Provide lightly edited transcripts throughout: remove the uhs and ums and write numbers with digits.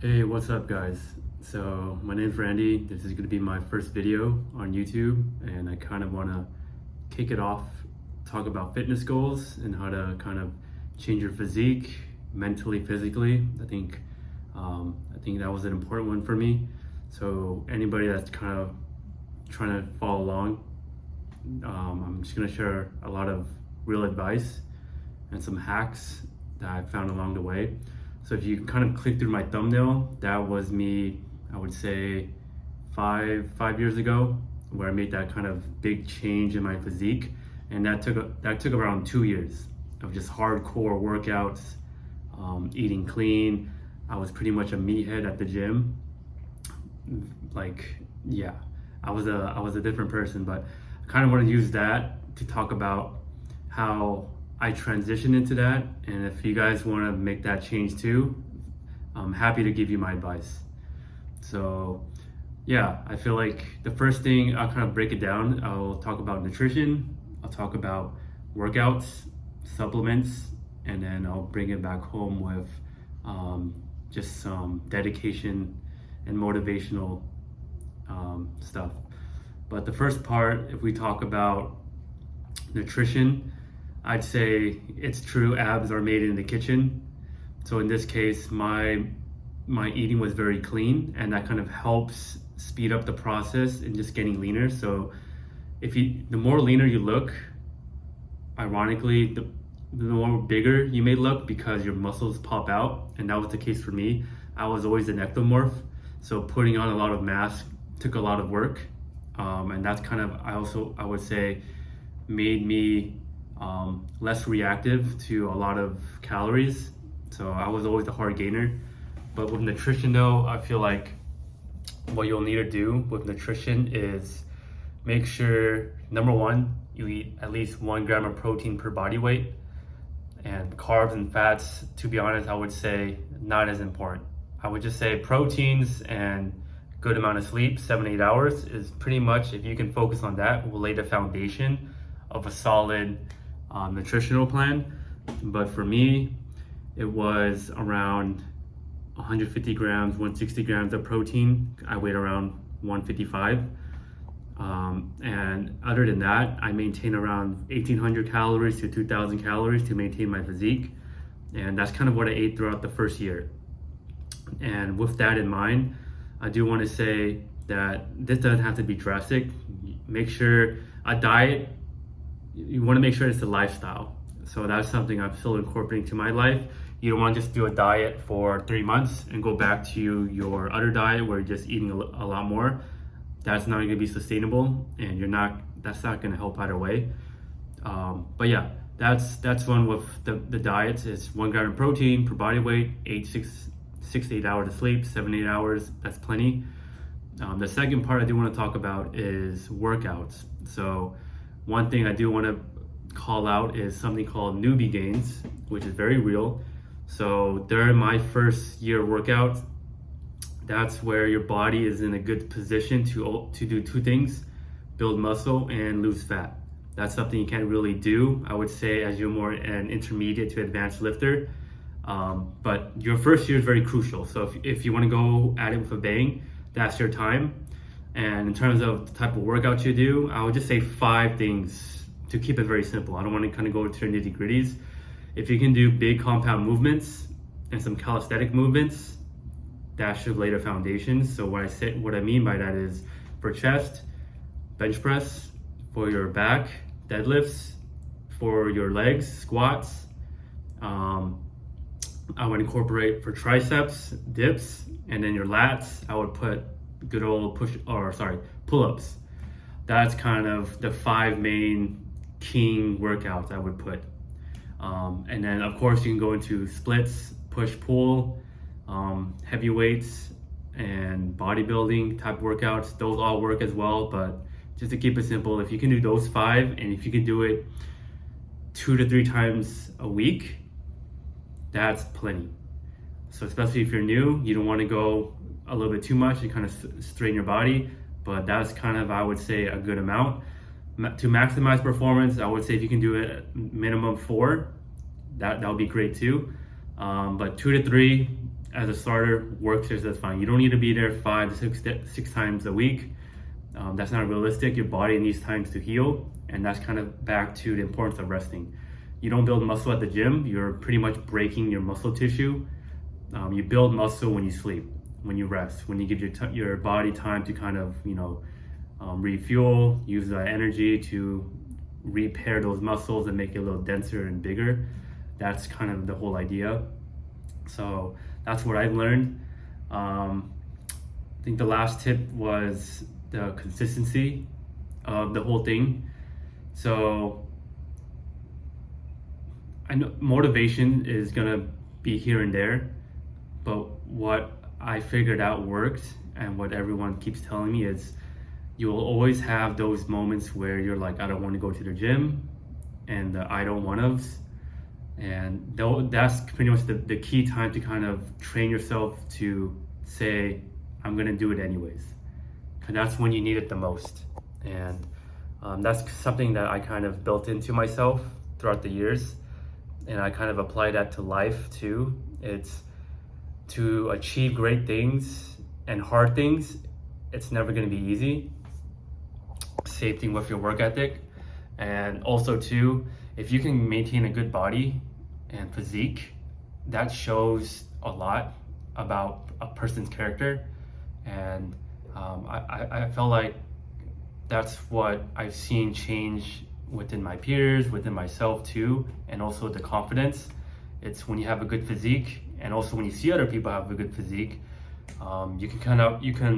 Hey, what's up guys? So my name's Randy. This is going to be my first video on YouTube, and I kind of want to kick it off, talk about fitness goals and how to kind of change your physique mentally, physically. I think that was an important one for me. So anybody that's kind of trying to follow along, I'm just going to share a lot of real advice and some hacks that I found along the way. So if you kind of click through my thumbnail, that was me, I would say five years ago, where I made that kind of big change in my physique. And that took around 2 years of just hardcore workouts, eating clean. I was pretty much a meathead at the gym. Like, yeah, I was a different person, but I kind of want to use that to talk about how I transitioned into that. And if you guys want to make that change too, I'm happy to give you my advice. So yeah, I feel like the first thing, I'll kind of break it down. I'll talk about nutrition, I'll talk about workouts, supplements, and then I'll bring it back home with just some dedication and motivational stuff. But the first part, if we talk about nutrition, I'd say it's true, abs are made in the kitchen. So in this case, my eating was very clean, and that kind of helps speed up the process in just getting leaner. So the more leaner you look, ironically, the more bigger you may look because your muscles pop out. And that was the case for me. I was always an ectomorph, so putting on a lot of mass took a lot of work. And that's kind of, I would say, made me less reactive to a lot of calories. So I was always a hard gainer. But with nutrition though, I feel like what you'll need to do with nutrition is make sure, number one, you eat at least 1 gram of protein per body weight. And carbs and fats, to be honest, I would say not as important. I would just say proteins and good amount of sleep, 7-8 hours, is pretty much, if you can focus on that, will lay the foundation of a solid nutritional plan. But for me, it was around 150 grams, 160 grams of protein. I weighed around 155. And other than that, I maintain around 1,800 calories to 2,000 calories to maintain my physique. And that's kind of what I ate throughout the first year. And with that in mind, I do want to say that this doesn't have to be drastic. Make sure a diet, you want to make sure it's a lifestyle. So that's something I'm still incorporating to my life. You don't want to just do a diet for 3 months and go back to your other diet where you're just eating a lot more. That's not going to be sustainable, and that's not going to help either way. But yeah, that's one with the diets. It's 1 gram of protein per body weight, 6 to 8 hours of sleep, 7-8 hours. That's plenty. The second part I do want to talk about is workouts. So one thing I do want to call out is something called newbie gains, which is very real. So during my first year workout, that's where your body is in a good position to do two things: build muscle and lose fat. That's something you can't really do, I would say, as you're more an intermediate to advanced lifter. But your first year is very crucial. So if you want to go at it with a bang, that's your time. And in terms of the type of workout you do, I would just say 5 things to keep it very simple. I don't want to kind of go to the nitty gritties. If you can do big compound movements and some calisthenic movements, that should lay the foundation. So what I mean by that is, for chest, bench press; for your back, deadlifts; for your legs, squats. I would incorporate for triceps, dips; and then your lats, I would put good old pull-ups. That's kind of the 5 main king workouts I would put. And then of course you can go into splits, push-pull, heavy weights, and bodybuilding type workouts. Those all work as well, but just to keep it simple, if you can do those 5, and if you can do it 2 to 3 times a week, that's plenty. So especially if you're new, you don't want to go a little bit too much and kind of strain your body, but that's kind of, I would say, a good amount. To maximize performance, I would say if you can do it minimum 4, that would be great too. But 2 to 3 as a starter, work sessions, that's fine. You don't need to be there 5 to 6 times a week. That's not realistic. Your body needs times to heal, and that's kind of back to the importance of resting. You don't build muscle at the gym, you're pretty much breaking your muscle tissue. You build muscle when you sleep, when you rest, when you give your body time to kind of, refuel, use that energy to repair those muscles and make it a little denser and bigger. That's kind of the whole idea. So that's what I've learned. I think the last tip was the consistency of the whole thing. So I know motivation is gonna be here and there, but what I figured out worked, and what everyone keeps telling me is you'll always have those moments where you're like, I don't want to go to the gym, and the I don't want to's. And that's pretty much the key time to kind of train yourself to say, I'm gonna do it anyways. And that's when you need it the most. And that's something that I kind of built into myself throughout the years. And I kind of apply that to life too. It's to achieve great things and hard things, it's never gonna be easy. Same thing with your work ethic. And also too, if you can maintain a good body and physique, that shows a lot about a person's character. And I felt like that's what I've seen change within my peers, within myself too, and also the confidence. It's when you have a good physique, and also when you see other people have a good physique, you can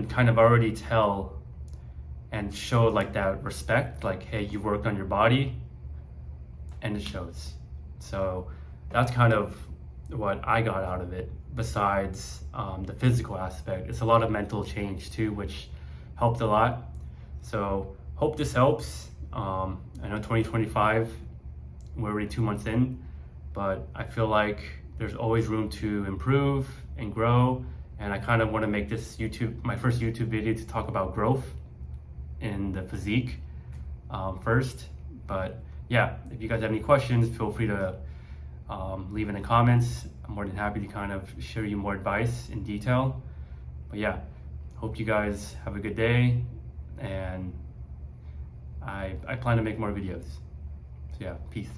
kind of already tell and show like that respect, like, hey, you worked on your body, and it shows. So that's kind of what I got out of it. Besides the physical aspect, it's a lot of mental change too, which helped a lot. So hope this helps. I know 2025, we're already 2 months in, but I feel like there's always room to improve and grow. And I kind of want to make this my first YouTube video to talk about growth in the physique first. But yeah, if you guys have any questions, feel free to leave in the comments. I'm more than happy to kind of share you more advice in detail. But yeah, hope you guys have a good day, and I plan to make more videos. So yeah, peace.